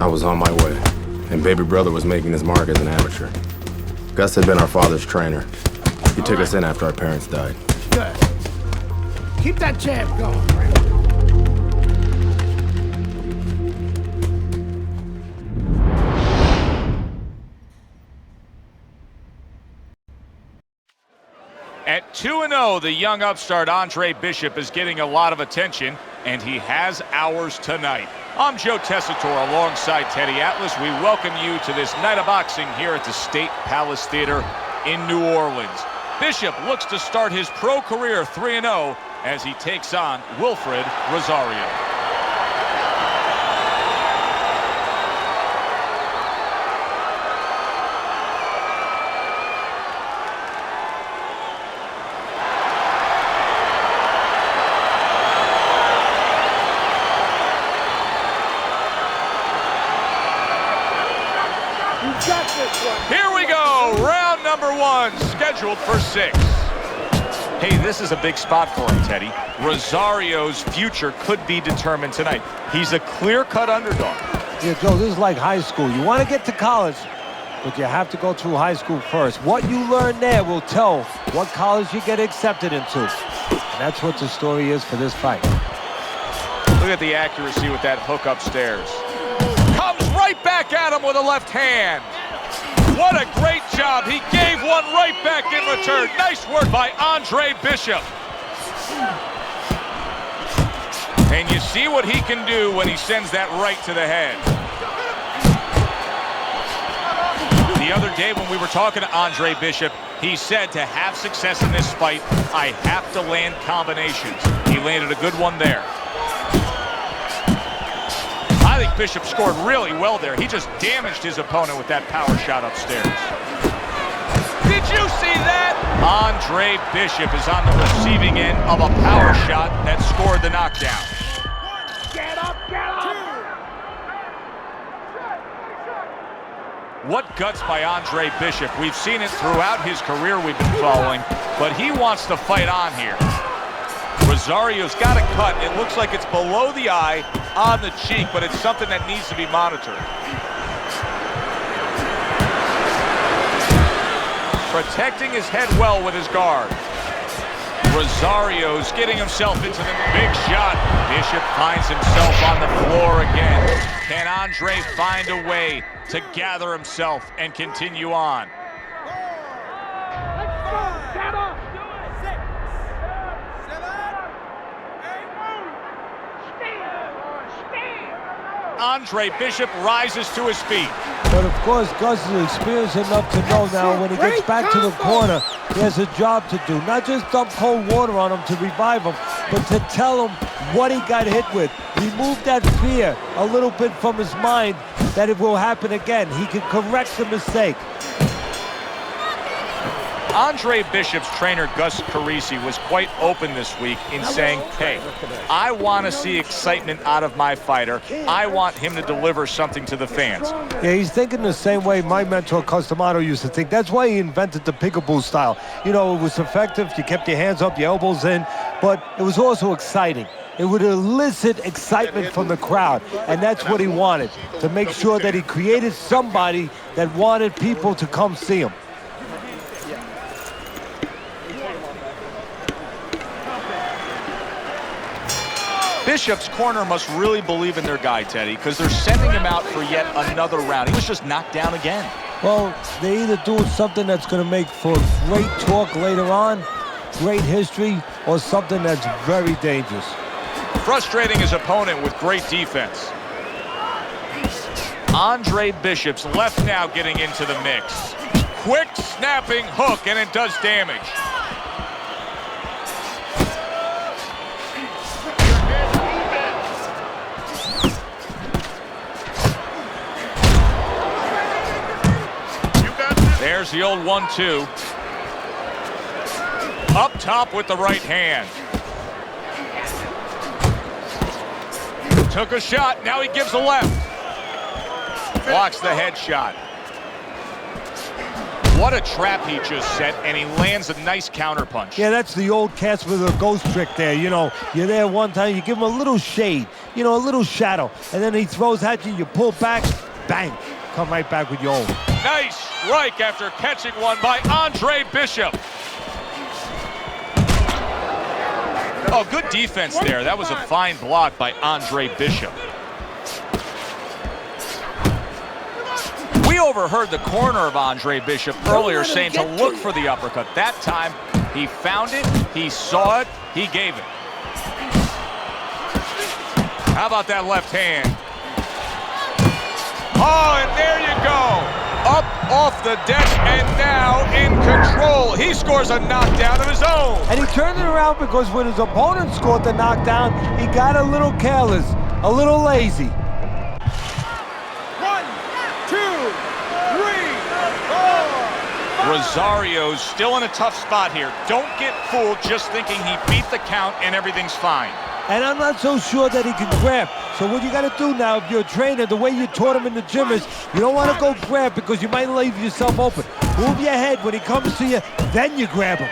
I was on my way, and baby brother was making his mark as an amateur. Gus had been our father's trainer. He took us in after our parents died. Good. Keep that jab going. At 2-0, the young upstart Andre Bishop is getting a lot of attention, and he has ours tonight. I'm Joe Tessitore alongside Teddy Atlas. We welcome you to this night of boxing here at the State Palace Theater in New Orleans. Bishop looks to start his pro career 3-0 as he takes on Wilfred Rosario. Here we go, round number 1, scheduled for 6. Hey, this is a big spot for him, Teddy. Rosario's future could be determined tonight. He's a clear-cut underdog. Yeah, Joe, this is like high school. You want to get to college, but you have to go through high school first. What you learn there will tell what college you get accepted into. And that's what the story is for this fight. Look at the accuracy with that hook upstairs. Comes right back at him with a left hand. What a great job. He gave one right back in return. Nice work by Andre Bishop. And you see what he can do when he sends that right to the head. The other day when we were talking to Andre Bishop, he said to have success in this fight, I have to land combinations. He landed a good one there. I think Bishop scored really well there. He just damaged his opponent with that power shot upstairs. Did you see that? Andre Bishop is on the receiving end of a power shot that scored the knockdown. Get up, get up! What guts by Andre Bishop. We've seen it throughout his career we've been following, but he wants to fight on here. Rosario's got a cut. It looks like it's below the eye, on the cheek, but it's something that needs to be monitored. Protecting his head well with his guard. Rosario's getting himself into the big shot. Bishop finds himself on the floor again. Can Andre find a way to gather himself and continue on? Andre Bishop rises to his feet. But of course, Gus is experienced enough to know now when he gets back to the corner, he has a job to do. Not just dump cold water on him to revive him, but to tell him what he got hit with. Remove that fear a little bit from his mind that it will happen again. He can correct the mistake. Andre Bishop's trainer, Gus Carisi, was quite open this week in saying, hey, I want to see excitement out of my fighter. I want him to deliver something to the fans. Yeah, he's thinking the same way my mentor, Customato, used to think. That's why he invented the peekaboo style. You know, it was effective. You kept your hands up, your elbows in, but it was also exciting. It would elicit excitement from the crowd, and that's what he wanted, to make sure that he created somebody that wanted people to come see him. Bishop's corner must really believe in their guy, Teddy, because they're sending him out for yet another round. He was just knocked down again. Well, they're either doing something that's going to make for great talk later on, great history, or something that's very dangerous. Frustrating his opponent with great defense. Andre Bishop's left now getting into the mix. Quick snapping hook, and it does damage. There's the old 1-2. Up top with the right hand. Took a shot, now he gives a left. Blocks the headshot. What a trap he just set, and he lands a nice counterpunch. Yeah, that's the old cast with a ghost trick there. You know, you're there one time, you give him a little shade, you know, a little shadow, and then he throws at you, you pull back, bang, come right back with your own. Nice strike after catching one by Andre Bishop. Oh, good defense there. That was a fine block by Andre Bishop. We overheard the corner of Andre Bishop earlier saying to look for the uppercut. That time, he found it, he saw it, he gave it. How about that left hand? Oh, and there you go. Up off the deck and now in control. He scores a knockdown of his own. And he turned it around because when his opponent scored the knockdown, he got a little careless, a little lazy. 1, 2, 3, 4. Rosario's still in a tough spot here. Don't get fooled just thinking he beat the count and everything's fine. And I'm not so sure that he can grab. So what you got to do now, if you're a trainer, the way you taught him in the gym is you don't want to go grab because you might leave yourself open. Move your head when he comes to you, then you grab him.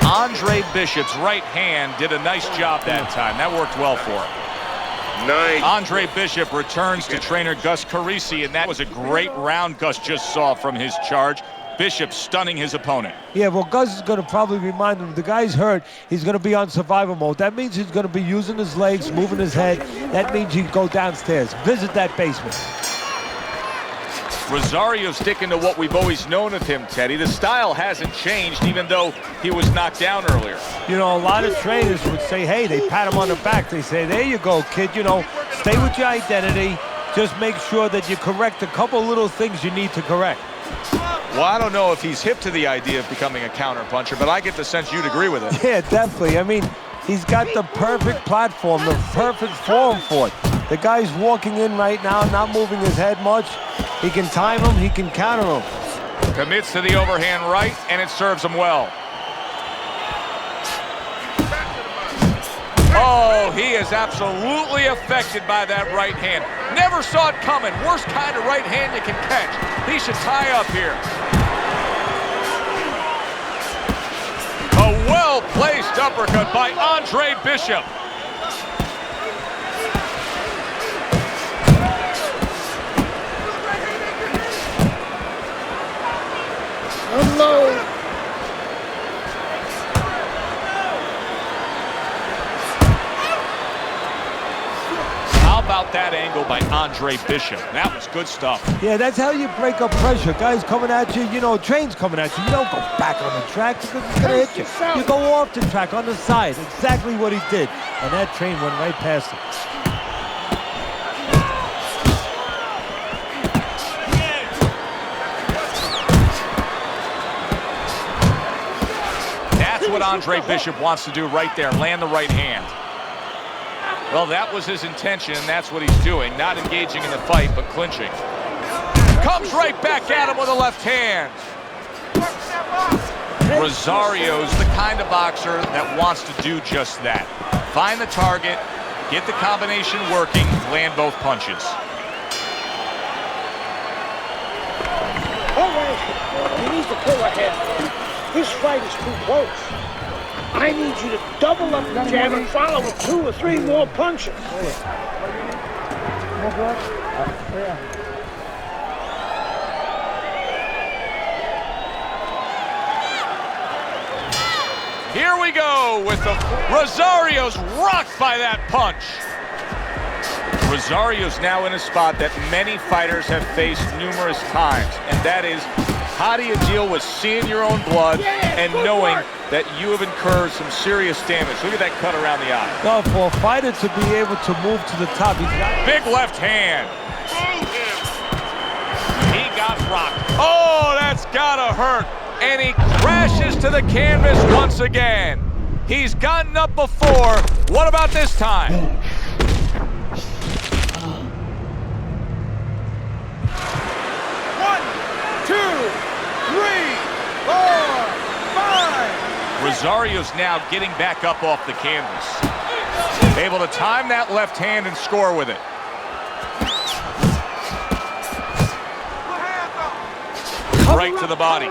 Andre Bishop's right hand did a nice job that time. That worked well for him. Nice. Andre Bishop returns to trainer Gus Carisi, and that was a great round Gus just saw from his charge. Bishop stunning his opponent. Yeah, well, Gus is going to probably remind him, the guy's hurt, he's going to be on survival mode. That means he's going to be using his legs, moving his head. That means he can go downstairs, visit that basement. Rosario sticking to what we've always known of him, Teddy. The style hasn't changed, even though he was knocked down earlier. You know, a lot of trainers would say, hey, they pat him on the back. They say, there you go, kid. You know, stay with your identity. Just make sure that you correct a couple little things you need to correct. Well, I don't know if he's hip to the idea of becoming a counterpuncher, but I get the sense you'd agree with it. Yeah, definitely. I mean, he's got the perfect platform, the perfect form for it. The guy's walking in right now, not moving his head much. He can time him, he can counter him. Commits to the overhand right, and it serves him well. Oh, he is absolutely affected by that right hand. Never saw it coming. Worst kind of right hand you can catch. He should tie up here. A well-placed uppercut by Andre Bishop. Hello. How about that angle by Andre Bishop? That was good stuff. Yeah, that's how you break up pressure. Guys coming at you, you know, trains coming at you. You don't go back on the track because it's going to hit you. You go off the track on the side. Exactly what he did. And that train went right past him. That's what Andre Bishop wants to do right there, land the right hand. Well, that was his intention, and that's what he's doing. Not engaging in the fight, but clinching. Comes right back at him with a left hand. Rosario's the kind of boxer that wants to do just that. Find the target, get the combination working, land both punches. All right. He needs to pull ahead. This fight is too close. I need you to double up the jab and follow with 2 or 3 more punches. Here we go with the Rosario's rocked by that punch. Rosario's now in a spot that many fighters have faced numerous times, and that is, how do you deal with seeing your own blood and knowing that you have incurred some serious damage? Look at that cut around the eye. Well, for a fighter to be able to move to the top, he's got... Big left hand. He got rocked. Oh, that's gotta hurt. And he crashes to the canvas once again. He's gotten up before. What about this time? 1, 2, 3, 4, 5. Rosario's now getting back up off the canvas. Able to time that left hand and score with it. right to the body.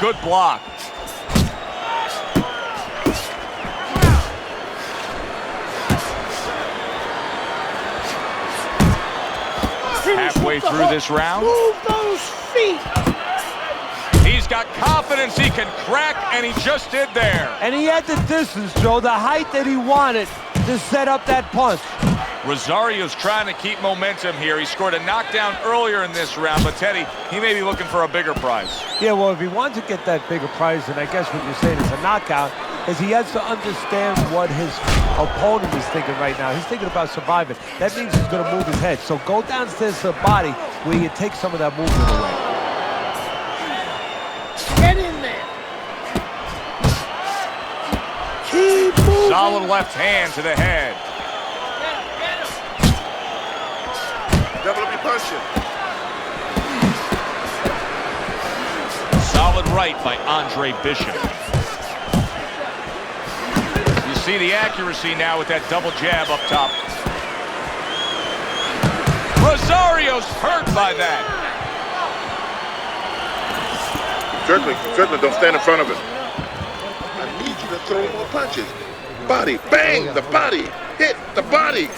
Good block. Halfway through this round. Move those feet. He's got confidence he can crack, and he just did there. And he had the distance, Joe, the height that he wanted to set up that punch. Rosario's trying to keep momentum here. He scored a knockdown earlier in this round, but Teddy, he may be looking for a bigger prize. Yeah, well, if he wants to get that bigger prize, and I guess what you're saying is a knockout, is he has to understand what his opponent is thinking right now. He's thinking about surviving. That means he's going to move his head. So go downstairs to the body where you take some of that movement away. Get in there. Keep moving. Solid left hand to the head. Double up your punching. Solid right by Andre Bishop. You see the accuracy now with that double jab up top. Rosario's hurt by that. Strickland, don't stand in front of him. I need you to throw more punches. Body, bang, the body, hit the body.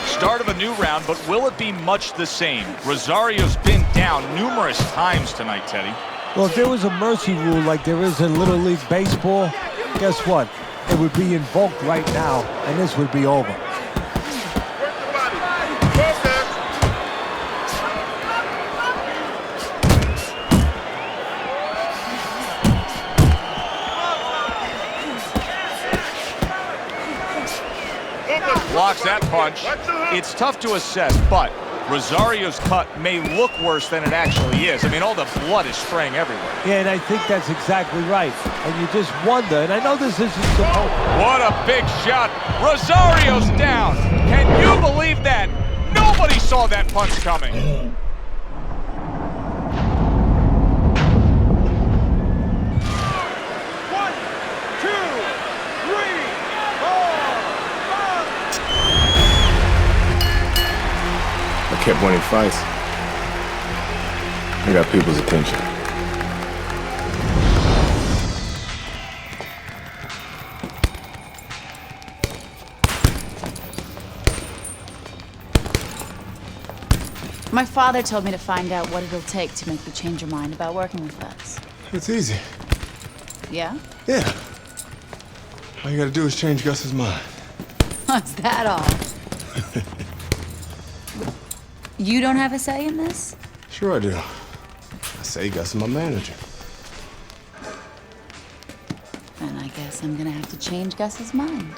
Start of a new round, but will it be much the same? Rosario's been down numerous times tonight, Teddy. Well, if there was a mercy rule like there is in Little League Baseball, guess what? It would be invoked right now, and this would be over. Work the body. Focus. Blocks that punch. It's tough to assess, but Rosario's cut may look worse than it actually is. I mean, all the blood is spraying everywhere. Yeah, and I think that's exactly right. And you just wonder, and I know this isn't supposed. What a big shot. Rosario's down. Can you believe that? Nobody saw that punch coming. I kept winning fights. I got people's attention. My father told me to find out what it'll take to make you change your mind about working with us. It's easy. Yeah? Yeah. All you gotta do is change Gus's mind. Is that all? You don't have a say in this? Sure I do. I say Gus is my manager. Then I guess I'm gonna have to change Gus's mind.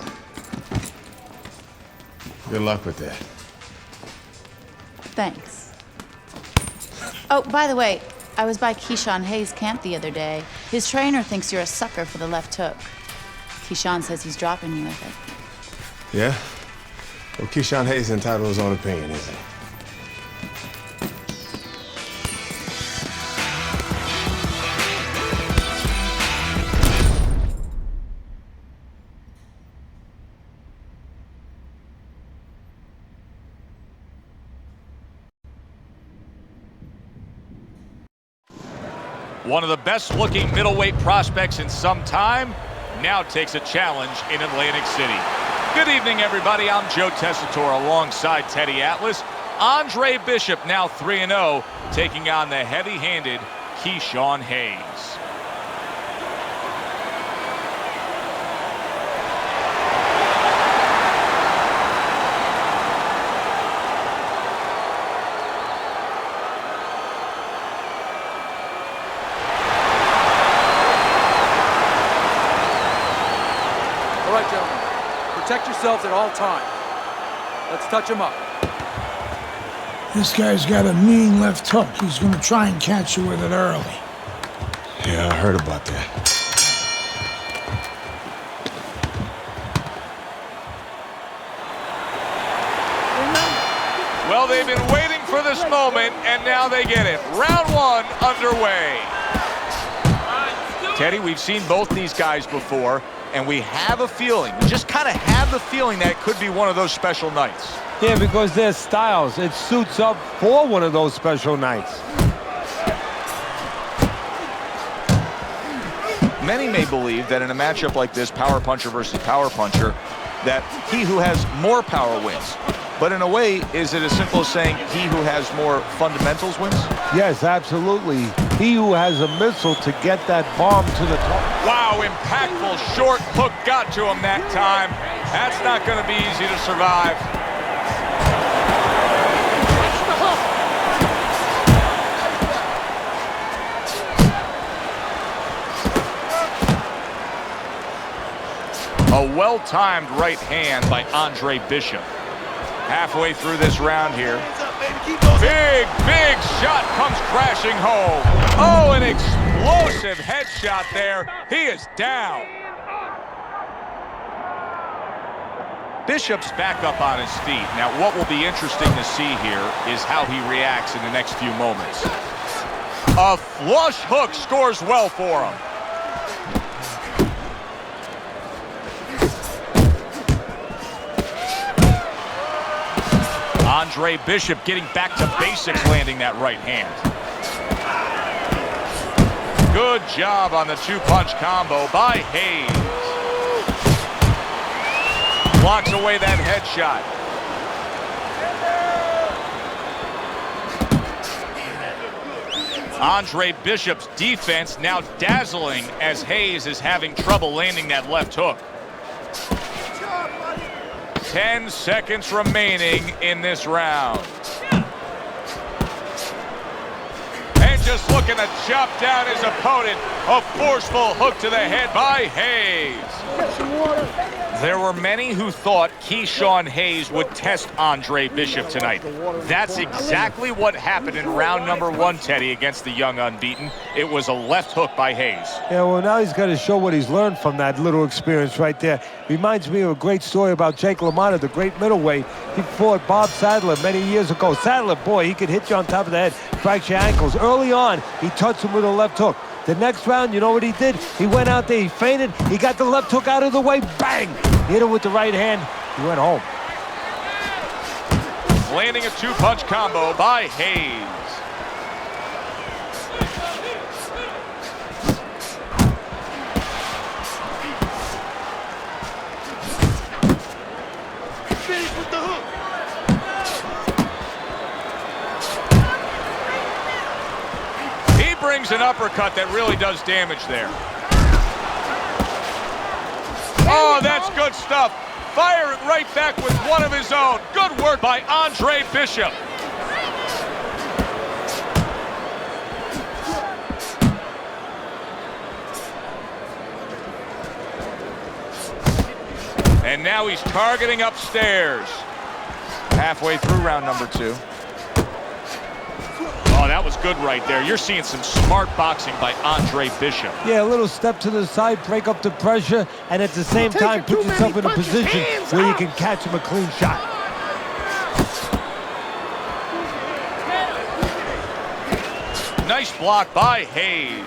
Good luck with that. Thanks. Oh, by the way, I was by Keyshawn Hayes' camp the other day. His trainer thinks you're a sucker for the left hook. Keyshawn says he's dropping you with it. Yeah? Well, Keyshawn Hayes is entitled to his own opinion, isn't he? One of the best-looking middleweight prospects in some time now takes a challenge in Atlantic City. Good evening, everybody. I'm Joe Tessitore alongside Teddy Atlas. Andre Bishop, now 3-0, taking on the heavy-handed Keyshawn Hayes. All right, gentlemen. Protect yourselves at all times. Let's touch him up. This guy's got a mean left hook. He's gonna try and catch you with it early. Yeah, I heard about that. Well, they've been waiting for this moment, and now they get it. Round one underway. Teddy, we've seen both these guys before. and we have a feeling, we just kind of have the feeling that it could be one of those special nights. Yeah, because their styles, it suits up for one of those special nights. Many may believe that in a matchup like this, power puncher versus power puncher, that he who has more power wins. But in a way, is it as simple as saying he who has more fundamentals wins? Yes, absolutely. He who has a missile to get that bomb to the top. Wow, impactful short hook got to him that time. That's not going to be easy to survive. A well-timed right hand by Andre Bishop. Halfway through this round here. Big, big shot comes crashing home. Oh, an explosive headshot there. He is down. Bishop's back up on his feet. Now, what will be interesting to see here is how he reacts in the next few moments. A flush hook scores well for him. Andre Bishop getting back to basics, landing that right hand. Good job on the two-punch combo by Hayes. Blocks away that headshot. Andre Bishop's defense now dazzling as Hayes is having trouble landing that left hook. 10 seconds remaining in this round. And just looking to chop down his opponent. A forceful hook to the head by Hayes. There were many who thought Keyshawn Hayes would test Andre Bishop tonight. That's exactly what happened in round number 1, Teddy, against the young unbeaten. It was a left hook by Hayes. Yeah, well, now he's got to show what he's learned from that little experience right there. Reminds me of a great story about Jake LaMotta, the great middleweight. He fought Bob Sadler many years ago. Sadler, boy, he could hit you on top of the head, fracture ankles. Early on, he touched him with a left hook. The next round, you know what he did? He went out there, he feinted, he got the left hook out of the way, bang! Hit him with the right hand, he went home. Landing a two-punch combo by Hayes. Finish with the hook. He brings an uppercut that really does damage there. Oh, that's good stuff. Firing right back with one of his own. Good work by Andre Bishop. And now he's targeting upstairs. Halfway through round number 2. Oh, that was good right there. You're seeing some smart boxing by Andre Bishop. Yeah, a little step to the side, break up the pressure, and at the same time put yourself in a position where you can catch him a clean shot. Nice block by Hayes.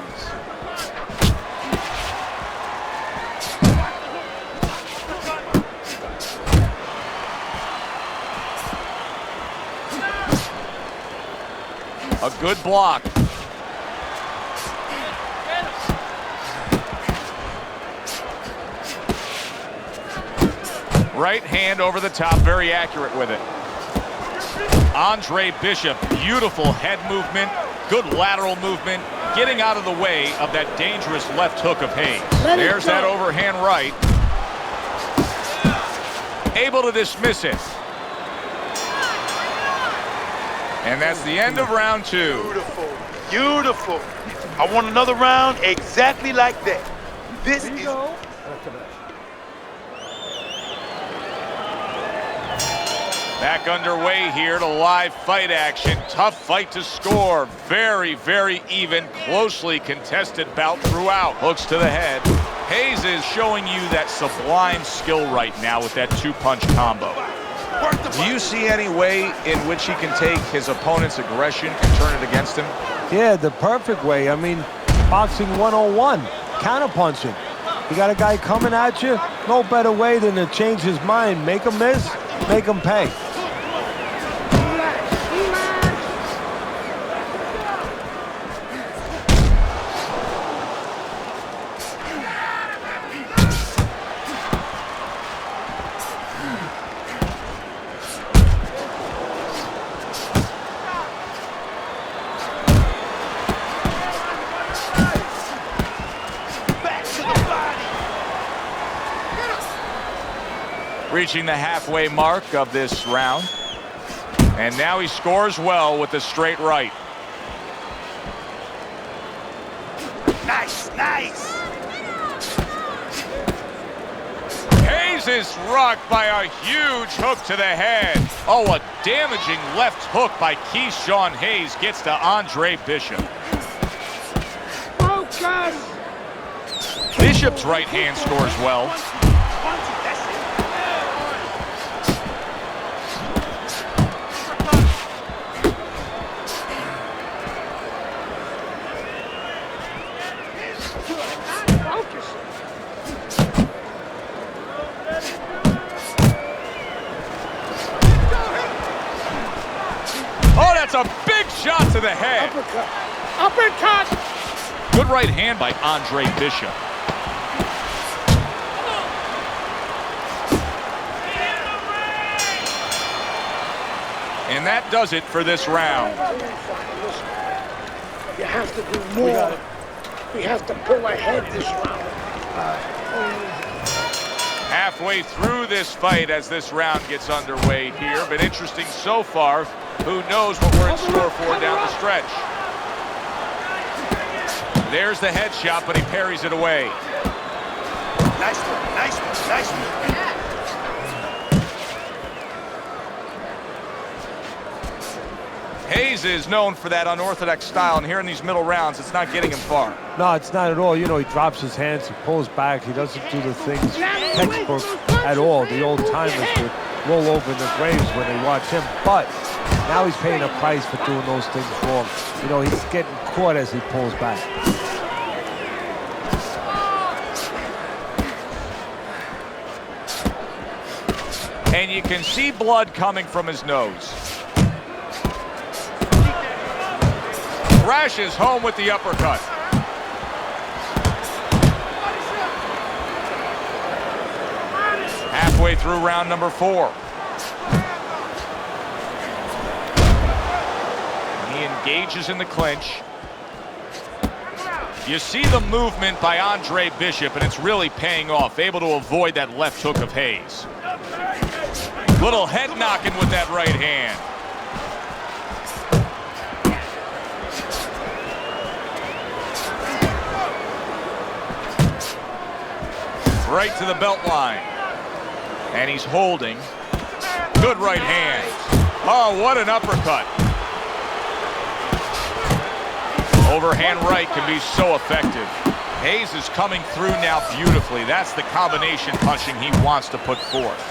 A good block. Right hand over the top, very accurate with it. Andre Bishop, beautiful head movement, good lateral movement, getting out of the way of that dangerous left hook of Hayes. There's that overhand right. Able to dismiss it. And that's the end of round 2. Beautiful, beautiful. I want another round exactly like that. This is... Back underway here to live fight action. Tough fight to score. Very, very even, closely contested bout throughout. Hooks to the head. Hayes is showing you that sublime skill right now with that two-punch combo. Do you see any way in which he can take his opponent's aggression and turn it against him? Yeah, the perfect way. I mean, boxing 101, counterpunching. You got a guy coming at you, no better way than to change his mind. Make him miss, make him pay. Reaching the halfway mark of this round. And now he scores well with the straight right. Nice, nice. Hayes is rocked by a huge hook to the head. Oh, a damaging left hook by Keyshawn Hayes gets to Andre Bishop. Focus. Bishop's right hand scores well. Oh, that's a big shot to the head. Uppercut. Uppercut. Good right hand by Andre Bishop. And that does it for this round. You have to do more. We have to pull ahead this round. Halfway through this fight as this round gets underway here, but interesting so far. Who knows what we're in store for down the stretch. There's the headshot, but he parries it away. Nice one, nice one, nice one. Hayes is known for that unorthodox style, and here in these middle rounds, it's not getting him far. No, it's not at all. You know, he drops his hands, he pulls back, he doesn't do the things textbook at all. The old timers would roll over in their graves when they watch him, but now he's paying a price for doing those things wrong. You know, he's getting caught as he pulls back. And you can see blood coming from his nose. Crashes home with the uppercut. Halfway through round number 4. He engages in the clinch. You see the movement by Andre Bishop, and it's really paying off, able to avoid that left hook of Hayes. Little head knocking with that right hand. Right to the belt line. And he's holding. Good right hand. Oh, what an uppercut. Overhand right can be so effective. Hayes is coming through now beautifully. That's the combination punching he wants to put forth.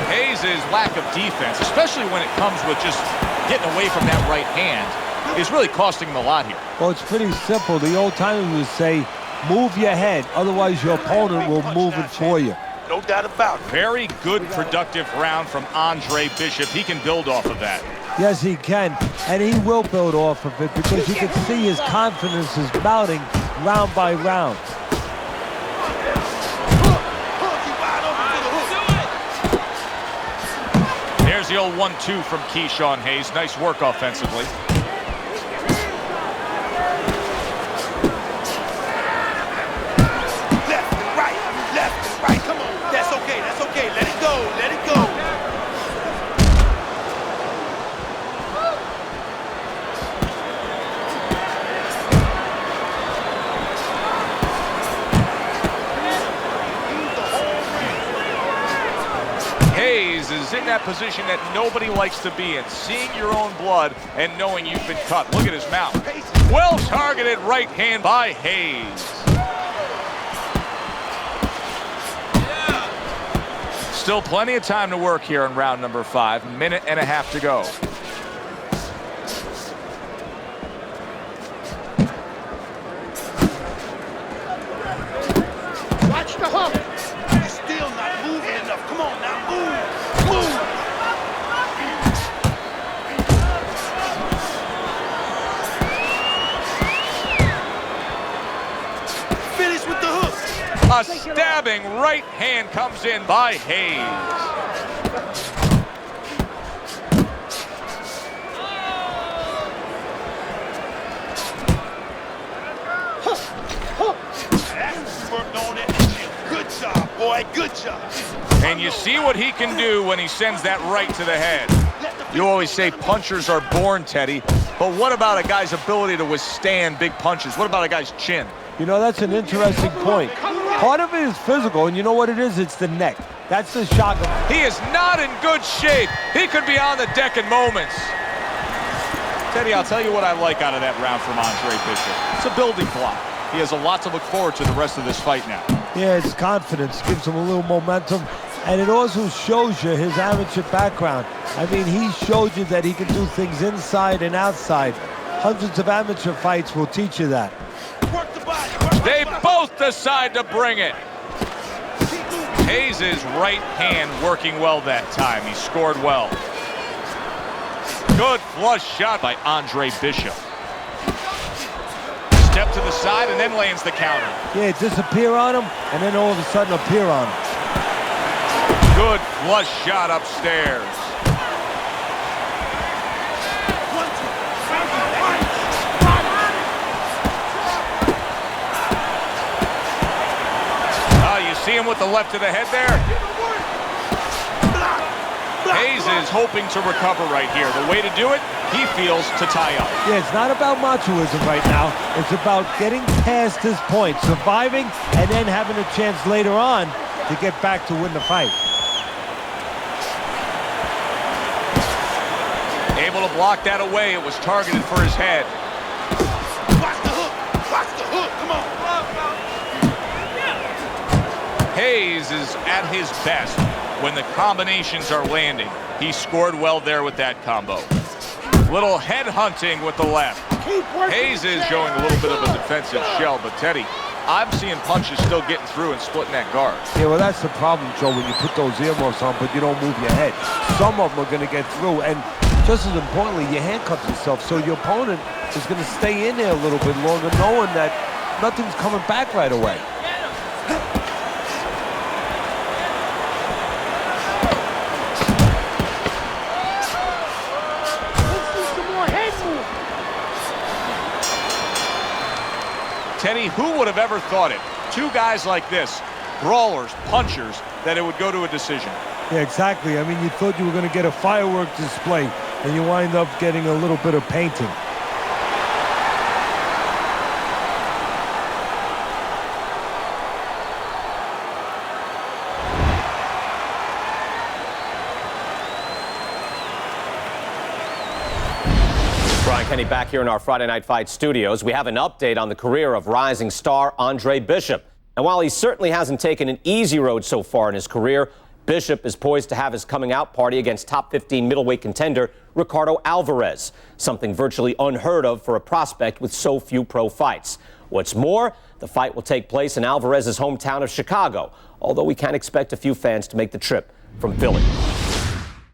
Hayes' lack of defense, especially when it comes with just getting away from that right hand, is really costing him a lot here. Well, it's pretty simple. The old timers would say, move your head, otherwise your opponent will move it for you. No doubt about it. Very good, productive round from Andre Bishop. He can build off of that. Yes, he can, and he will build off of it because you can see his confidence is mounting round by round. There's the old 1-2 from Keyshawn Hayes. Nice work offensively. Left and right. Come on. That's okay. That's okay. Let it go. Let it go. Hayes is in that position that nobody likes to be in. Seeing your own blood and knowing you've been cut. Look at his mouth. Well targeted right hand by Hayes. Still plenty of time to work here in round number 5. Minute and a half to go. A stabbing right hand comes in by Hayes. Good job, boy. Good job. And you see what he can do when he sends that right to the head. You always say punchers are born, Teddy, but what about a guy's ability to withstand big punches? What about a guy's chin? You know, that's an interesting point. Part of it is physical, and you know what it is? It's the neck. That's the shock. He is not in good shape. He could be on the deck in moments. Teddy, I'll tell you what I like out of that round from Andre Bishop. It's a building block. He has a lot to look forward to the rest of this fight now. Yeah, his confidence gives him a little momentum, and it also shows you his amateur background. I mean, he showed you that he can do things inside and outside. Hundreds of amateur fights will teach you that. They both decide to bring it. Hayes' right hand working well that time. He scored well. Good flush shot by Andre Bishop. Step to the side and then lands the counter. Yeah, disappear on him, and then all of a sudden appear on him. Good flush shot upstairs. See him with the left to the head there. Hayes is hoping to recover right here. The way to do it, he feels to tie up. Yeah, it's not about machoism right now. It's about getting past this point, surviving, and then having a chance later on to get back to win the fight. Able to block that away. It was targeted for his head. Watch the hook. Watch the hook. Come on. Hayes is at his best when the combinations are landing. He scored well there with that combo. Little head hunting with the left. Hayes is showing a little bit of a defensive shell, but Teddy, I'm seeing punches still getting through and splitting that guard. Yeah, well, that's the problem, Joe, when you put those earmuffs on, but you don't move your head. Some of them are going to get through, and just as importantly, you handcuff yourself, so your opponent is going to stay in there a little bit longer, knowing that nothing's coming back right away. Teddy, who would have ever thought it? Two guys like this, brawlers, punchers, that it would go to a decision. Yeah, exactly. I mean, you thought you were going to get a firework display, and you wind up getting a little bit of painting. Kenny back here in our Friday Night Fight studios. We have an update on the career of rising star Andre Bishop. And while he certainly hasn't taken an easy road so far in his career, Bishop is poised to have his coming out party against top 15 middleweight contender Ricardo Alvarez, something virtually unheard of for a prospect with so few pro fights. What's more, the fight will take place in Alvarez's hometown of Chicago, although we can expect a few fans to make the trip from Philly.